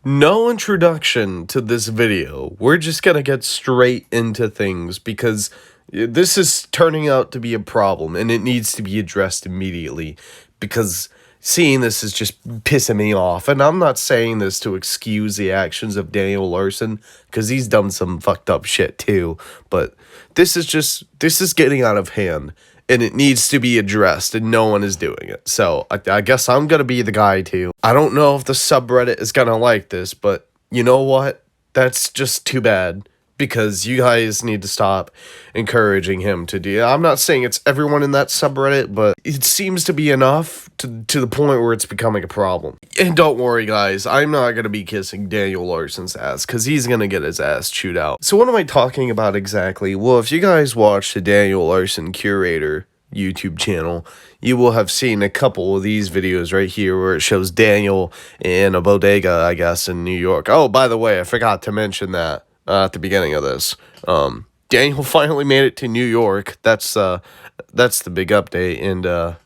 No introduction to this video. We're just gonna get straight into things because this is turning out to be a problem and it needs to be addressed immediately because seeing this is just pissing me off. And I'm not saying this to excuse the actions of Daniel Larson because he's done some fucked up shit too. But this is getting out of hand and it needs to be addressed and no one is doing it. So I guess I'm going to be the guy too. I don't know if the subreddit is going to like this, but you know what? That's just too bad because you guys need to stop encouraging him to do. I'm not saying it's everyone in that subreddit, but it seems to be enough to the point where it's becoming a problem. And don't worry, guys, I'm not going to be kissing Daniel Larson's ass because he's going to get his ass chewed out. So what am I talking about exactly? Well, if you guys watch the Daniel Larson Curator YouTube channel, you will have seen a couple of these videos right here where it shows Daniel in a bodega, I guess, in New York. Oh, by the way, I forgot to mention that at the beginning of this. Daniel finally made it to New York. That's the big update, and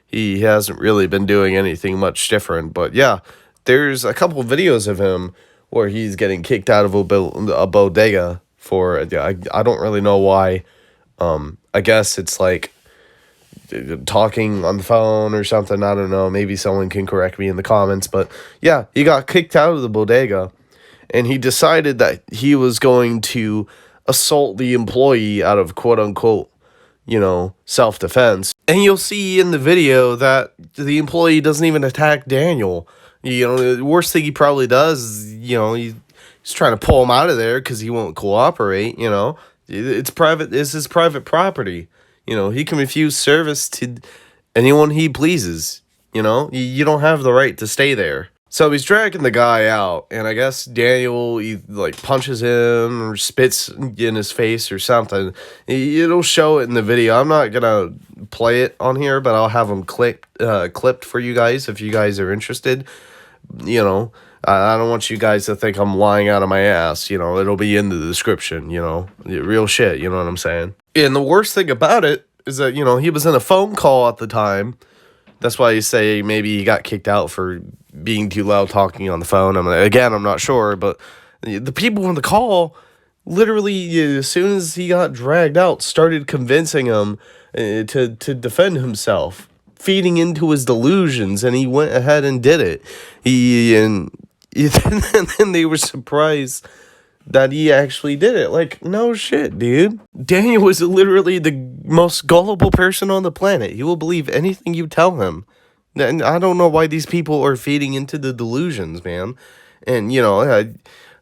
he hasn't really been doing anything much different. But yeah, there's a couple of videos of him where he's getting kicked out of a bodega for, I don't really know why. I guess it's like talking on the phone or something. I don't know. Maybe someone can correct me in the comments. But yeah, he got kicked out of the bodega. And he decided that he was going to assault the employee out of quote-unquote, self-defense. And you'll see in the video that the employee doesn't even attack Daniel. The worst thing he probably does is, he's trying to pull him out of there because he won't cooperate, It's his private property. He can refuse service to anyone he pleases. You don't have the right to stay there. So he's dragging the guy out, and I guess Daniel punches him or spits in his face or something. It'll show it in the video. I'm not gonna play it on here, but I'll have them clipped for you guys if you guys are interested. I don't want you guys to think I'm lying out of my ass. It'll be in the description. Real shit. You know what I'm saying? And the worst thing about it is that he was in a phone call at the time. That's why you say maybe he got kicked out for being too loud talking on the phone. I'm not sure, but the people on the call literally, as soon as he got dragged out, started convincing him to defend himself, feeding into his delusions, and he went ahead and did it. And then they were surprised that he actually did it. Like, no shit, dude. Daniel was literally the most gullible person on the planet. He will believe anything you tell him. And I don't know why these people are feeding into the delusions, man. And,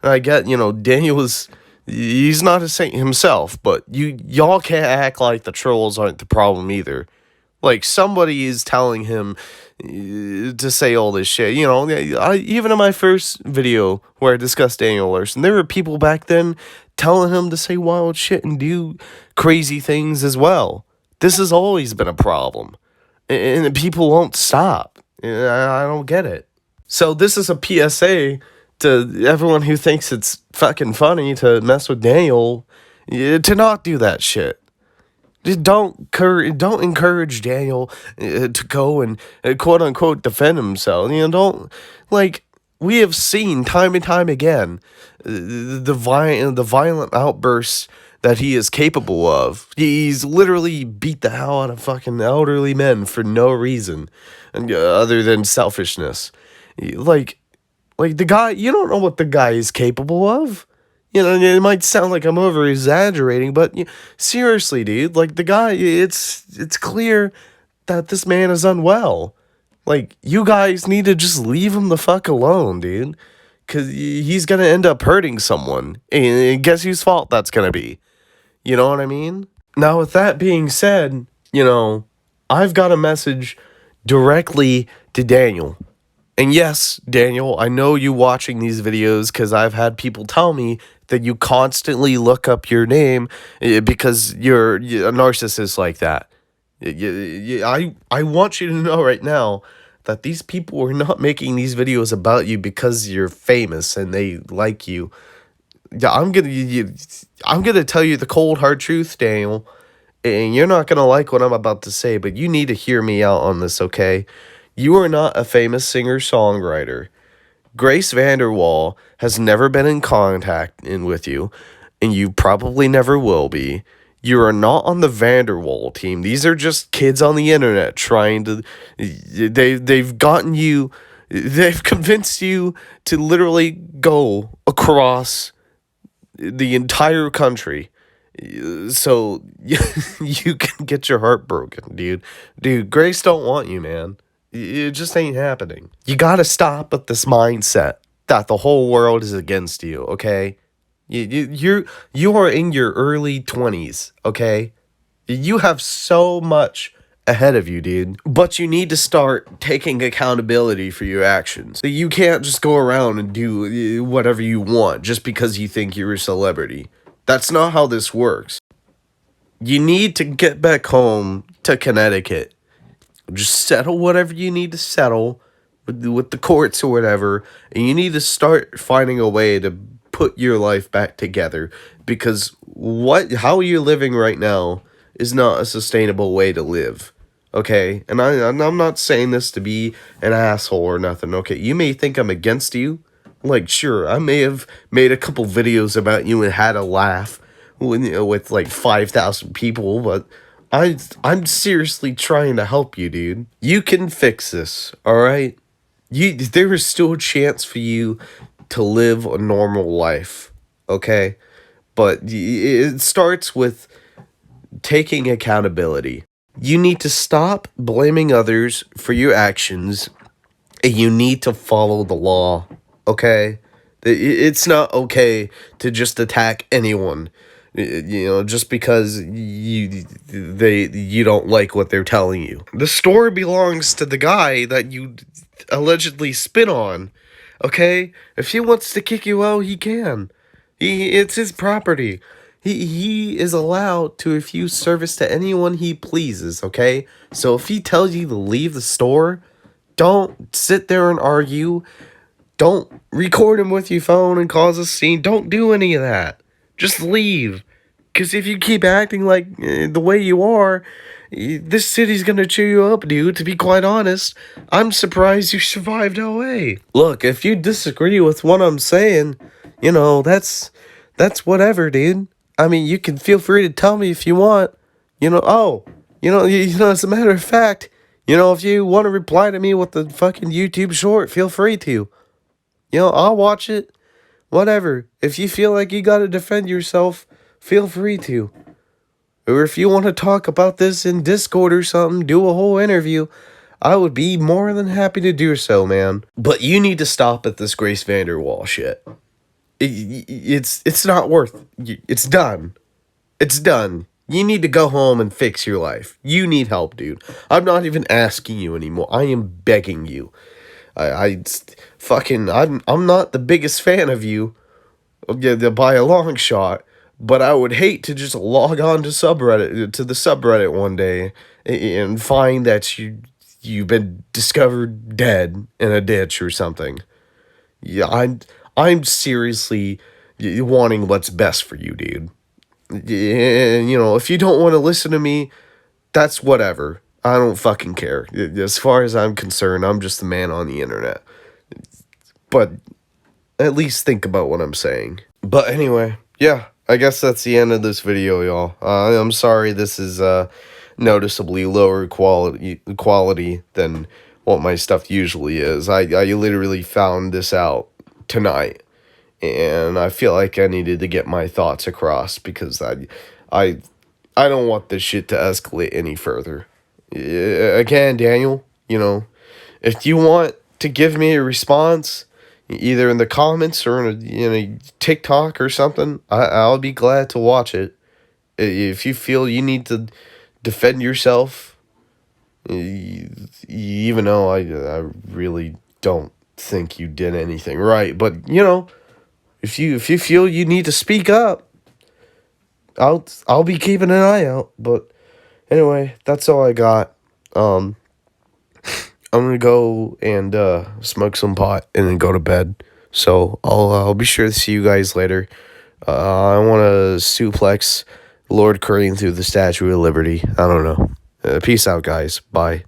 I get, Daniel he's not a saint himself, but y'all can't act like the trolls aren't the problem either. Like, somebody is telling him to say all this shit. Even in my first video where I discussed Daniel Larson, there were people back then telling him to say wild shit and do crazy things as well. This has always been a problem. And people won't stop. I don't get it. So this is a PSA to everyone who thinks it's fucking funny to mess with Daniel, to not do that shit. Don't encourage Daniel to go and quote unquote defend himself. We have seen time and time again the violent outbursts that he is capable of. He's literally beat the hell out of fucking elderly men for no reason, other than selfishness. Like the guy, you don't know what the guy is capable of. It might sound like I'm over exaggerating, but seriously, dude, the guy, it's clear that this man is unwell. You guys need to just leave him the fuck alone, dude, because he's gonna end up hurting someone, and guess whose fault that's gonna be? You know what I mean? Now, with that being said, I've got a message directly to Daniel. And yes, Daniel, I know you watching these videos because I've had people tell me that you constantly look up your name because you're a narcissist like that. I want you to know right now that these people are not making these videos about you because you're famous and they like you. I'm gonna tell you the cold hard truth, Daniel, and you're not gonna like what I'm about to say, but you need to hear me out on this, okay? You are not a famous singer-songwriter. Grace Vanderwall has never been in contact with you, and you probably never will be. You are not on the Vanderwall team. These are just kids on the internet trying to. They've gotten you. They've convinced you to literally go across the entire country so you can get your heart broken, dude. Dude, Grace don't want you, man. It just ain't happening. You gotta stop with this mindset that the whole world is against you, okay? You are in your early 20s, okay? You have so much ahead of you, dude. But you need to start taking accountability for your actions. You can't just go around and do whatever you want just because you think you're a celebrity. That's not how this works. You need to get back home to Connecticut. Just settle whatever you need to settle with the courts or whatever. And you need to start finding a way to put your life back together. Because how you're living right now is not a sustainable way to live. Okay? And I'm not saying this to be an asshole or nothing. Okay? You may think I'm against you. Like, sure, I may have made a couple videos about you and had a laugh with like 5,000 people, but I'm seriously trying to help you, dude. You can fix this, alright? There is still a chance for you to live a normal life, okay? But it starts with taking accountability. You need to stop blaming others for your actions, and you need to follow the law, okay? It's not okay to just attack anyone, just because you don't like what they're telling you. The store belongs to the guy that you allegedly spit on, okay? If he wants to kick you out, he can. It's his property. He is allowed to refuse service to anyone he pleases, okay? So if he tells you to leave the store, don't sit there and argue. Don't record him with your phone and cause a scene. Don't do any of that. Just leave. Because if you keep acting like the way you are, this city's gonna chew you up, dude. To be quite honest, I'm surprised you survived LA. Look, if you disagree with what I'm saying, that's whatever, dude. I mean, you can feel free to tell me if you want. As a matter of fact, if you want to reply to me with the fucking YouTube short, feel free to. I'll watch it. Whatever. If you feel like you gotta defend yourself, feel free to. Or if you want to talk about this in Discord or something, do a whole interview, I would be more than happy to do so, man. But you need to stop at this Grace Vanderwall shit. It's not worth. It's done. It's done. You need to go home and fix your life. You need help, dude. I'm not even asking you anymore. I am begging you. I'm not the biggest fan of you, by a long shot, but I would hate to just log on to the subreddit one day and find that you've been discovered dead in a ditch or something. Yeah, I'm seriously wanting what's best for you, dude. And if you don't want to listen to me, that's whatever. I don't fucking care. As far as I'm concerned, I'm just a man on the internet. But at least think about what I'm saying. But anyway, yeah, I guess that's the end of this video, y'all. I'm sorry this is noticeably lower quality than what my stuff usually is. I literally found this out tonight, and I feel like I needed to get my thoughts across because I don't want this shit to escalate any further. Again, Daniel, if you want to give me a response, either in the comments or in a TikTok or something, I'll be glad to watch it. If you feel you need to defend yourself, even though I really don't think you did anything right, but if you feel you need to speak up, I'll be keeping an eye out. But anyway, that's all I got. I'm gonna go and smoke some pot and then go to bed. So I'll be sure to see you guys later. I want to suplex Lord Crane through the Statue of Liberty. I don't know. Peace out, guys. Bye.